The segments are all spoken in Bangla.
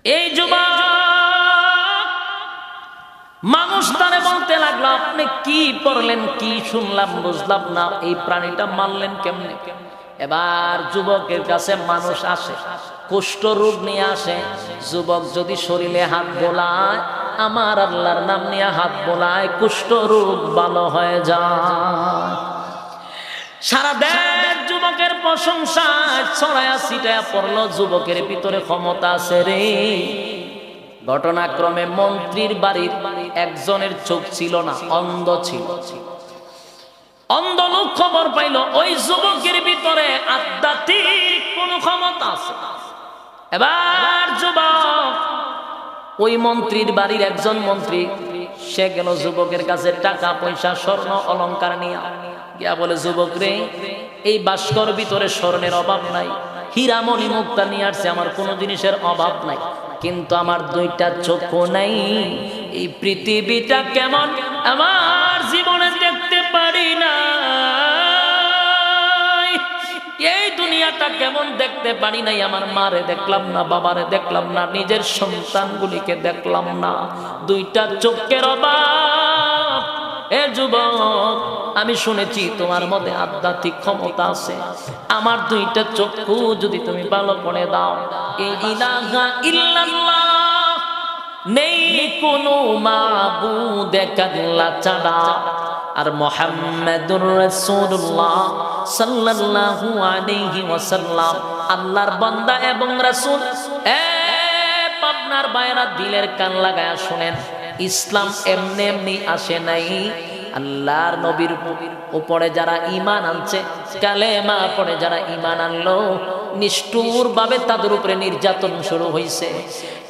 এই যুবক মানুষ তারে বলতে লাগলো, আপনি কি পড়লেন, কি শুনলাম বুঝলাম না, এই প্রাণীটা মারলেন কেমনে? এবার যুবকের কাছে মানুষ আসে, কুষ্ঠ রোগ নিয়ে আসে। যুবক যদি শরীরে হাত বোলায়, আমার আল্লাহর নাম নিয়ে হাত বোলায়, কুষ্ঠ রোগ ভালো হয়ে যায়। সারা দেশ যুবকের প্রশংসায় ছড়ায়া ছিটায়া পড়লো, যুবকের ভিতরে ক্ষমতা আছে রে। ঘটনাক্রমে মন্ত্রীর বাড়ির একজনের চোখ ছিল না, অন্ধ ছিল। অন্ধ লোক খবর পাইল ওই যুবকের ভিতরে আধ্যাত্মিক কোন ক্ষমতা আছে। এবার যুবক ওই মন্ত্রীর বাড়ির একজন মন্ত্রী, সে গেল যুবকের কাছে টাকা পয়সা স্বর্ণ অলংকার নিয়ে গিয়া বলে, যুবক রে, এই বাস্কর ভিতরে স্বর্ণের অভাব নাই, হীরামণি মুক্তা নিয়ে আসছে, আমার কোনো জিনিসের অভাব নাই, কিন্তু আমার দুইটা চক্ষু নাই। এই পৃথিবীটা কেমন আমার জীবনে দেখতে পারি না, এই দুনিয়াটা কেমন দেখতে পারি নাই। আমার মারে দেখলাম না, বাবারে দেখলাম না, নিজের সন্তানগুলিকে দেখলাম না, দুইটা চোখের অভাব। এ যুবক, আমি শুনেছি তোমার মধ্যে আধ্যাত্মিক ক্ষমতা আছে, আমার দুইটা চক্ষু যদি তুমি ভালো করে দাও, এই ইলাহা ইল্লাল্লাহ, নেই কোনো মাবুদ এক আল্লাহ ছাড়া, আর মুহাম্মাদুর রাসূলুল্লাহ সাল্লাল্লাহু আলাইহি ওয়াসাল্লাম আল্লাহর বান্দা এবং রাসূল। এ পাবনার ভাইরা, দিলের কান লাগায়া শুনেন, ইসলাম এমনি এমনি আসে নাই। আল্লাহর নবীর উপরে যারা ঈমান আনছে, কালেমা পড়ে যারা ঈমান আনলো, নিষ্ঠুর ভাবে তাদের উপরে নির্যাতন শুরু হয়েছে।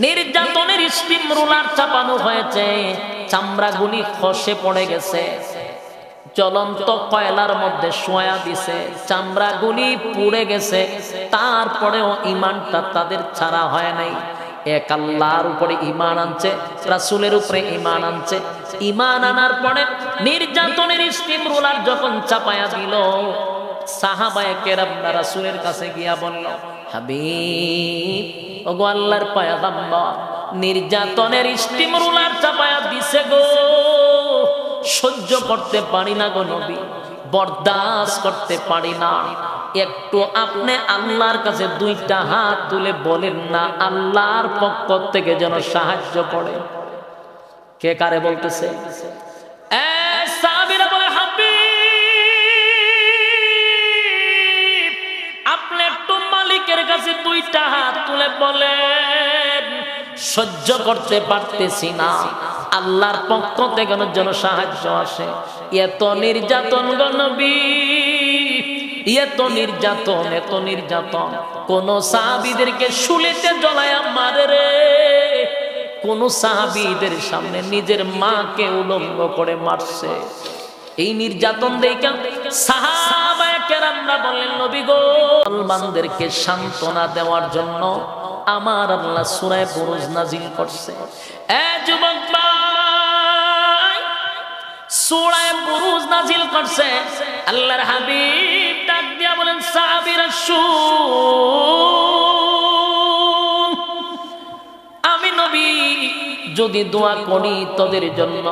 নির্যাতনের স্টিম রোলার চাপানো হয়েছে, চামড়াগুলি খসে পড়ে গেছে, জ্বলন্ত কয়লার মধ্যে শোয়া দিছে, চামড়াগুলি পুড়ে গেছে, তারপরেও ঈমানটা তাদের ছাড়া হয় নাই। এক আল্লাহর উপরে ঈমান আনছে, রাসূলের উপরে ঈমান আনছে। ঈমান আনার পরে নির্যাতনের স্টিম রোলার যখন চাপায়া দিল, সাহাবায়ে কেরামরা রাসূলের কাছে গিয়া বলল, হাবিব, ওগো আল্লাহর পয়গম্বর, নির্যাতনের স্টিম রোলার চাপায়া দিছে গো, সহ্য করতে পারি না গো নবী, বরদাস্ত করতে পারি না। একটু আপনি আল্লাহর কাছে দুইটা হাত তুলে বলেন না, আল্লাহর পক্ষ থেকে যেন সাহায্য করে। কে কারে বলতেছে? সাহাবীরা বলে, হাবিব, আপনি একটু মালিকের কাছে দুইটা হাত তুলে বলেন, সহ্য করতে পারতেছি না, আল্লাহর পক্ষ থেকে যেন সাহায্য আসে। এত নির্যাতন গো নবী, এত নির্যাতন, এত নির্যাতন, কোন সাহাবীদেরকে শুলিতে জ্বলায়া মারে রে, কোন সাহাবীদের সামনে নিজের মাকে উলঙ্গ করে মারছে। এই নির্যাতন দেখে সাহাবায়ে কেরামরা বললেন, নবী গো, মুসলমানদেরকে সান্ত্বনা দেওয়ার জন্য আমার আল্লাহ সূরা বুরুজ নাজিল করছে। এ যুবক ভাই, সূরা বুরুজ নাজিল করছে। আল্লাহর হাবিব ডাক দিয়া বলেন, সাহাবীরা শুন, আমি নবী যদি দোয়া করি তোদের জন্য,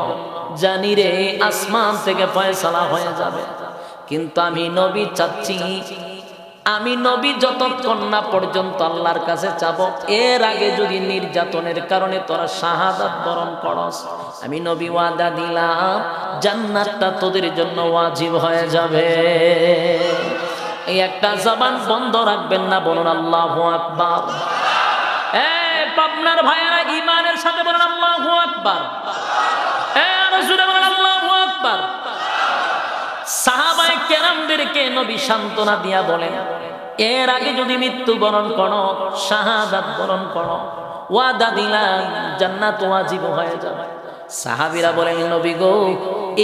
জানি রে আসমান থেকে ফয়সালা হয়ে যাবে, কিন্তু আমি নবী চাচ্ছি, আমি নবী যতক্ষণ না পর্যন্ত আল্লাহর কাছে চাবো, এর আগে যদি নির্যাতনের কারণে তোরা শাহাদাত বরণ করস, আমি নবী ওয়াদা দিলাম জান্নাতটা তোদের জন্য ওয়াজিব হয়ে যাবে। এই একটা জবান বন্ধ রাখবেন না, বলুন আল্লাহু আকবার। পাবনার ভাইয়েরা, ঈমানের সাথে বলেন আল্লাহু আকবার। রাসূল বলেন আল্লাহু আকবার। সাহাবায়ে কেরামদেরকে নবী সান্ত্বনা দিয়া বলেন, এর আগে যদি মৃত্যুবরণ করো, শাহাদাত বরণ করো, ওয়াদা দিলাম জান্নাত ওয়াজিব হয়ে যাবে। সাহাবীরা বলেন, নবী গো,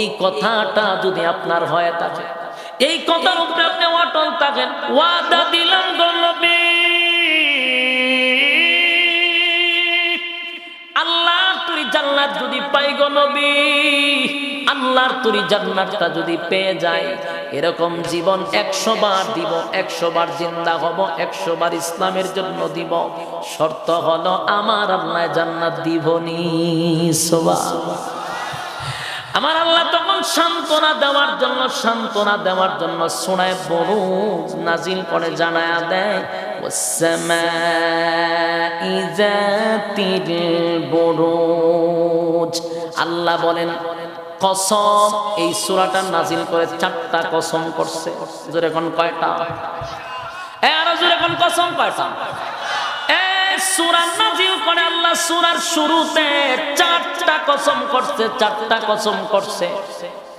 এই কথাটা যদি আপনার হয়ে থাকে, এই কথার উপরে আপনি অটল থাকেন, ওয়াদা দিলাম গো নবী, আল্লাহর তৈরি জান্নাত যদি পাই গো নবী, আল্লাহর তৈরি জান্নাতটা যদি পেয়ে যায়, এরকম জীবন 100 বার দিব, 100 বার জিন্দা হব, 100 বার ইসলামের জন্য দিব। শর্ত হলো আমার আল্লাহ জান্নাত দিবনি। সুবহানাল্লাহ। আমার আল্লাহ তখন সান্ত্বনা দেওয়ার জন্য সূরা বুরুজ নাজিল করে জানায়া দেয়, ওয়াসসামাই যাতিল বুরুজ। আল্লাহ বলেন কসম, এই সূরাটা নাজিল করে 4টা কসম করছে। জোরে কোন কয়টা? আরো জোরে কোন কসম কয়টা? সূরা নাজিল করে আল্লাহ সূরার শুরুতে 4টা কসম করছে, 4টা কসম করছে।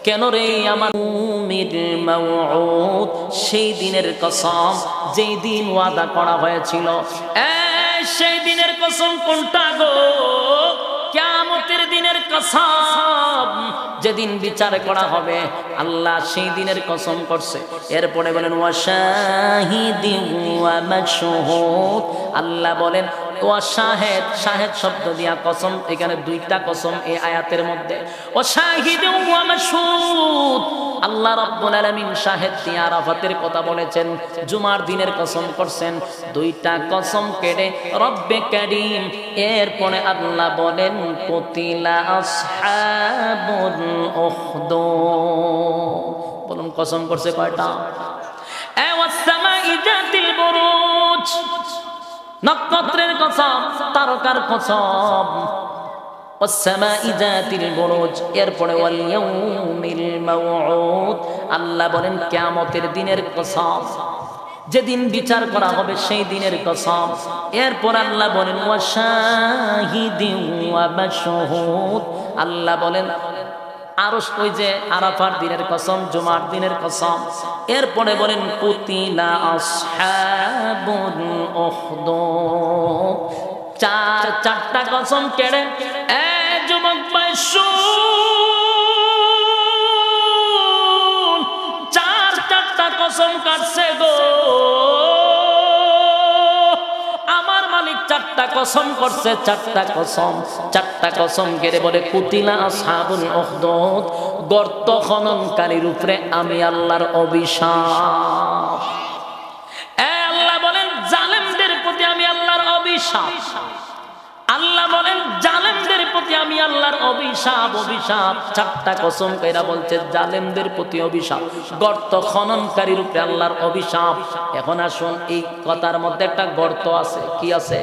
কেন রে আমার মুমির মাউউদ, সেই দিনের কসম যেই দিন ওয়াদা করা হয়েছিল। সেই দিনের কসম কোনটা গো? কিয়ামতের দিনের কসম, যেদিন বিচার করা হবে আল্লাহ সেই দিনের কসম করছে। এরপরে বলেন ওয়া শাহিদিন ওয়া মাশহুদ। আল্লাহ বলেন ওয়া শাহেদ, শাহেদ শব্দ দিয়া কসম, এখানে 2টা কসম এই আয়াতের মধ্যে। ওয়া শাহিদিন ওয়া মাশহুদ, আল্লাহ রাব্বুল আলামিন শাহেদ দিয়ে আরাফাতের কথা বলেছেন, জুমার দিনের কসম করছেন। 2টা কসম কেড়ে রব্বে কারীম। এরপরে আল্লাহ বলেন কুতিলা আসহাবুল উখদুদ। বলুন কসম করছে কয়টা? ওয়াসসামাই যাতিল বুরুজ, নক্ষত্রের কসম, তারকার কসম। ওয়াসসামাই যাতিল বুরুজ। এরপরে ওয়াল ইয়াউমিল মাউউদ, আল্লাহ বলেন কিয়ামতের দিনের কসম, যেদিন বিচার করা হবে সেই দিনের কসম। এরপর আল্লাহ বলেন ওয়া শাহিদিন ওয়া মাশহুদ। আল্লাহ বলেন আরশ, ওই যে আরাফার দিনের কসম, জুমার দিনের কসম। এরপরে বলেন কুতিলা আসহাবুল উখদুদ। 4টা কসম কেড়ে যুবক ভাই শুন, 4টা কসম কাটছে গো আমার মালিক। 4টা কসম করছে, 4টা কসম কেড়ে বলে কুতিলা আসহাবুল উখদুদ, গর্ত খননকারীর উপরে আমি আল্লাহর অভিশাপ। আল্লাহ বলেন জালেমদের প্রতি আমি আল্লাহর অভিশাপ। আল্লাহ বলেন জালেমদের প্রতি আমি আল্লাহর অভিশাপ। 4টা কসম কইরা বলছে জালেমদের প্রতি অভিশাপ, গর্ত খননকারীর উপরে আল্লাহর অভিশাপ। এখন আসুন, এই কথার মধ্যে একটা গর্ত আছে। কি আছে?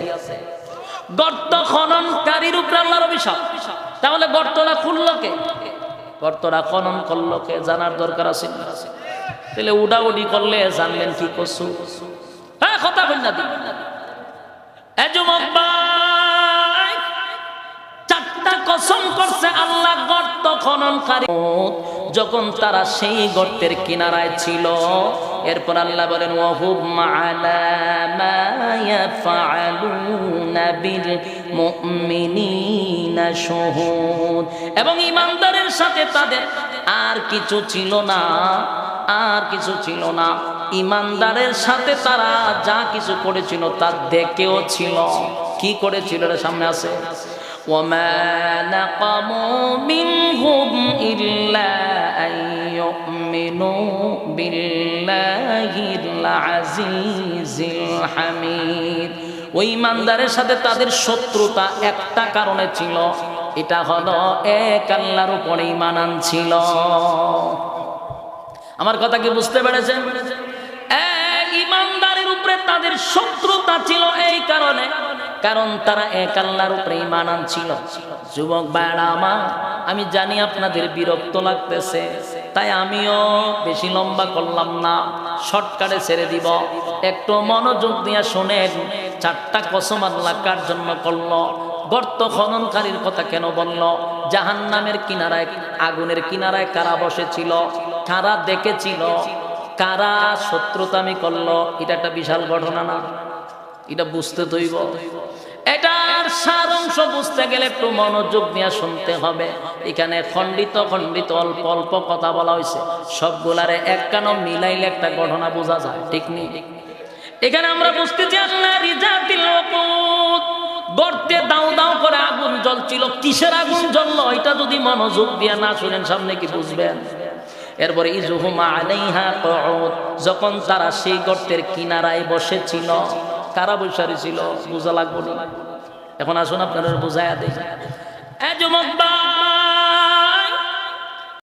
গর্ত খননকারীর উপরে আল্লাহর অভিশাপ। তাহলে গর্তটা খুললো কে? গর্তটা খনন করলো কে? জানার দরকার আছে। তাহলে উডাউডি করলে জানলেন কি করছু? হ্যাঁ, কথা বল না দি। যুবক ভাই, 4টা কসম করছে আল্লাহ গর্ত খননকারী। যখন তারা সেই গর্তের কিনারায় ছিল, এরপর আল্লাহ বলেন ওয়াহুম আলা মা ইয়াফআলুনা বিল মুমিনিনা শুহুদ। এবং ঈমানদারের সাথে তাদের আর কিছু ছিল না, ঈমানদারের সাথে তারা যা কিছু করেছিল তার দেখেও ছিল। কি করেছিল? সামনে আছে ওয়ামা নাকামু মিনহুম ইল্লা আন ইউমিনু বিল্লাহিল আজিজিল হামিদ। ওই ঈমানদারের সাথে তাদের শত্রুতা একটা কারণে ছিল, এটা হলো এক আল্লাহর উপরে ঈমান আনছিল। আমার কথা কি বুঝতে পেরেছেন? ঈমানদারের উপরে তাদের শত্রুতা ছিল এই কারণে, কারণ তারা এক আল্লাহর উপরে ঈমান আনছিল। যুবক ভাইরা আমার, আমি জানি আপনাদের বিরক্ত লাগতেছে, তাই আমিও বেশি লম্বা করলাম না, শর্টকাটে ছেড়ে দিব। একটু মনোযোগ দিয়ে শোনেন, 4টা কসম আল্লাহ কার জন্য করলো? গর্ত খননকারীর কথা কেন বলল? জাহান্নামের কিনারায়, আগুনের কিনারায় কারা বসেছিল, কারা দেখেছিল, কারা শত্রুতামি করলো, এটা একটা বিশাল ঘটনা না? এটা বুঝতে তৈব। এটার সার অংশ বুঝতে গেলে একটু মনোযোগ দিয়ে শুনতে হবে। এখানে খণ্ডিত অল্প অল্প কথা বলা হয়েছে, সবগুলারে একখানো মিলাইলে একটা ঘটনা বোঝা যায়, ঠিক নেই? এখানে আমরা বুঝতেছি আল্লাহ রিজাতিল ওকুদ, গর্তে দাও দাও করে আগুন জ্বলছিল। কিসের আগুন জ্বললো এটা যদি মনোযোগ দিয়ে না শুনেন সামনে কি বুঝবেন? এরপরে ইজুহুমা আলাইহা কুউদ, যখন তারা সেই গর্তের কিনারায় বসেছিল, কারা বসে ছিল বোঝা লাগবে না। এখন আসুন আপনাদের বুঝায়া দেই। যুবক